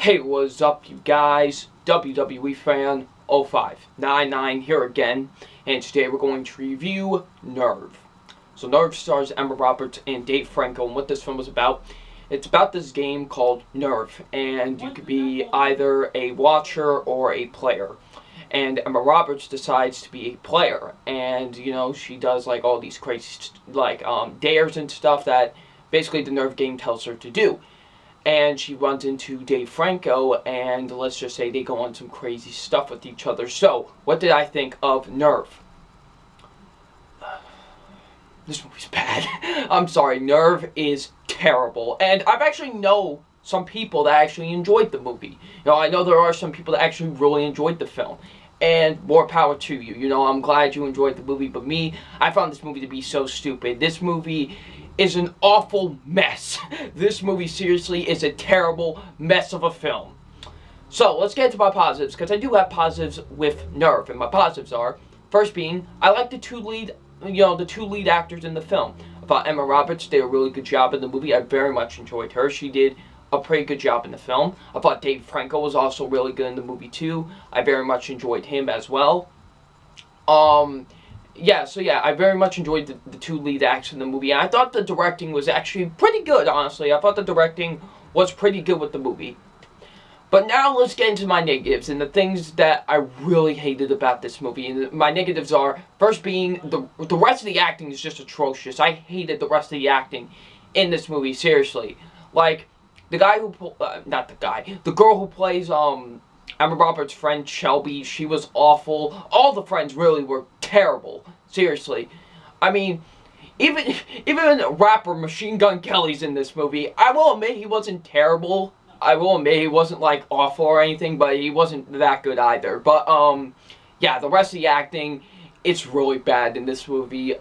Hey, what's up, you guys? WWE Fan 0599 here again, and today we're going to review Nerve. So Nerve stars Emma Roberts and Dave Franco, and what this film is about, it's about this game called Nerve, and you could be either a watcher or a player. And Emma Roberts decides to be a player, and she does like all these crazy dares and stuff that basically the Nerve game tells her to do. And she runs into Dave Franco, and let's just say they go on some crazy stuff with each other. So, what did I think of Nerve? This movie's bad. I'm sorry, Nerve is terrible. And I've actually know some people that actually enjoyed the movie. I know there are some people that actually really enjoyed the film. And more power to you. I'm glad you enjoyed the movie, but me, I found this movie to be so stupid. This movie is an awful mess. This movie seriously is a terrible mess of a film. So let's get into my positives, because I do have positives with Nerve, and my positives are, first being, I like the two lead actors in the film. I thought Emma Roberts did a really good job in the movie. I very much enjoyed her. She did a pretty good job in the film. I thought Dave Franco was also really good in the movie too. I very much enjoyed him as well. I very much enjoyed the two lead acts in the movie. And I thought the directing was actually pretty good, honestly. I thought the directing was pretty good with the movie. But now let's get into my negatives and the things that I really hated about this movie. And my negatives are, first being, the rest of the acting is just atrocious. I hated the rest of the acting in this movie, seriously. Like, the girl who plays, Emma Roberts' friend Shelby, she was awful. All the friends really were terrible. Seriously. I mean, even rapper Machine Gun Kelly's in this movie. I will admit he wasn't terrible. I will admit he wasn't like awful or anything, but he wasn't that good either. But the rest of the acting, it's really bad in this movie.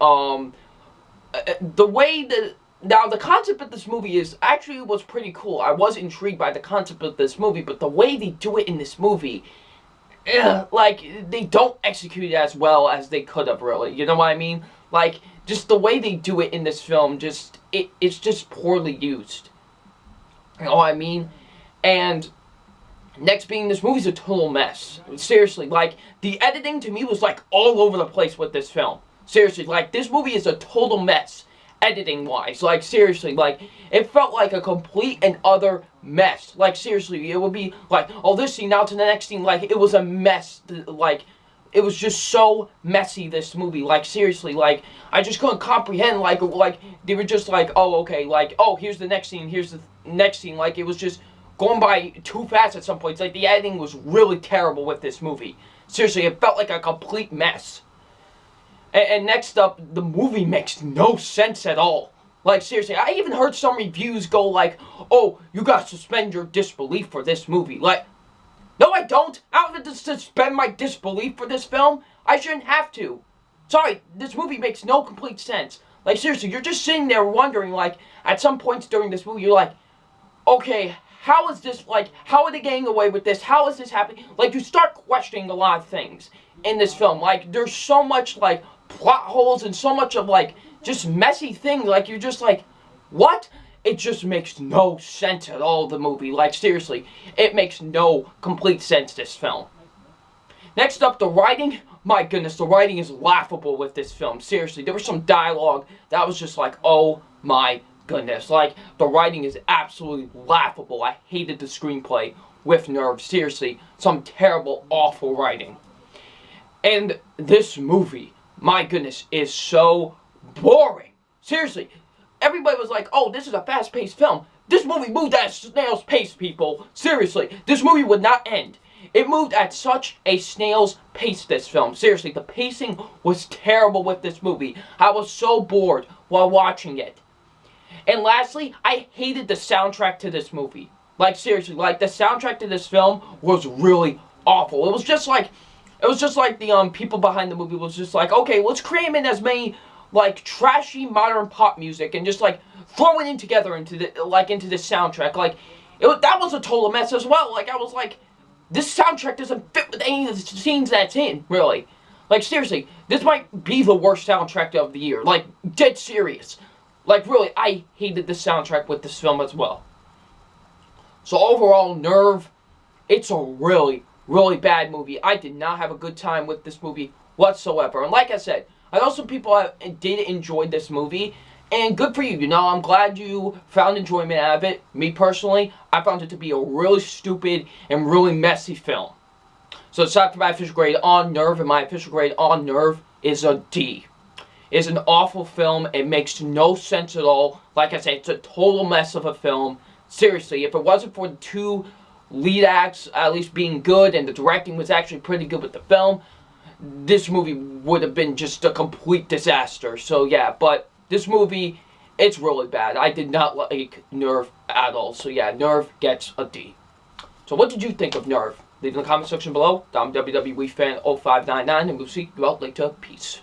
Now, the concept of this movie was pretty cool. I was intrigued by the concept of this movie, but the way they do it in this movie, they don't execute it as well as they could have, really. You know what I mean? Like, just the way they do it in this film, it's just poorly used. You know what I mean? And next being, this movie's a total mess. Seriously, the editing to me was, all over the place with this film. Seriously, this movie is a total mess. Editing-wise, seriously, it felt like a complete and utter mess. Seriously, it would be this scene, now to the next scene, it was a mess, it was just so messy, this movie, seriously, I just couldn't comprehend, they were just here's the next scene, here's the next scene, it was just going by too fast at some points, the editing was really terrible with this movie. Seriously, it felt like a complete mess. And next up, the movie makes no sense at all. Seriously, I even heard some reviews go oh, you gotta suspend your disbelief for this movie. No I don't. I don't have to suspend my disbelief for this film. I shouldn't have to. Sorry, this movie makes no complete sense. Seriously, you're just sitting there wondering, at some points during this movie, you're okay, how is this, how are they getting away with this? How is this happening? You start questioning a lot of things in this film. There's so much, plot holes and so much of just messy things, you're just what? It just makes no sense at all, the movie. Seriously, it makes no complete sense, this film. Next up, the writing. My goodness, the writing is laughable with this film. Seriously, there was some dialogue that was just oh my goodness, the writing is absolutely laughable. I hated the screenplay with Nerve. Seriously, some terrible, awful writing. And this movie, my goodness, is so boring. Seriously, everybody was oh, this is a fast-paced film. This movie moved at a snail's pace, people. Seriously, this movie would not end. It moved at such a snail's pace, this film. Seriously, the pacing was terrible with this movie. I was so bored while watching it. And lastly, I hated the soundtrack to this movie. Seriously, the soundtrack to this film was really awful. It was just the people behind the movie was just okay, let's cram in as many trashy modern pop music and just throw it in together into the into this soundtrack. That was a total mess as well. I was this soundtrack doesn't fit with any of the scenes that's in, really. Seriously, this might be the worst soundtrack of the year. Dead serious. Really, I hated the soundtrack with this film as well. So overall, Nerve, it's a really, really bad movie. I did not have a good time with this movie whatsoever. And like I said, I know some people did enjoy this movie, and good for you. You know, I'm glad you found enjoyment out of it. Me personally, I found it to be a really stupid and really messy film. So it's time for my official grade on Nerve, and my official grade on Nerve is a D. It's an awful film. It makes no sense at all. Like I said, it's a total mess of a film. Seriously, if it wasn't for the two lead acts at least being good and the directing was actually pretty good with the film, this movie would have been just a complete disaster. So yeah, but this movie, it's really bad. I did not like Nerve at all. So yeah, Nerve gets a D. So what did you think of Nerve? Leave in the comment section below. I'm WWE Fan 0599, and we'll see you out later. Peace.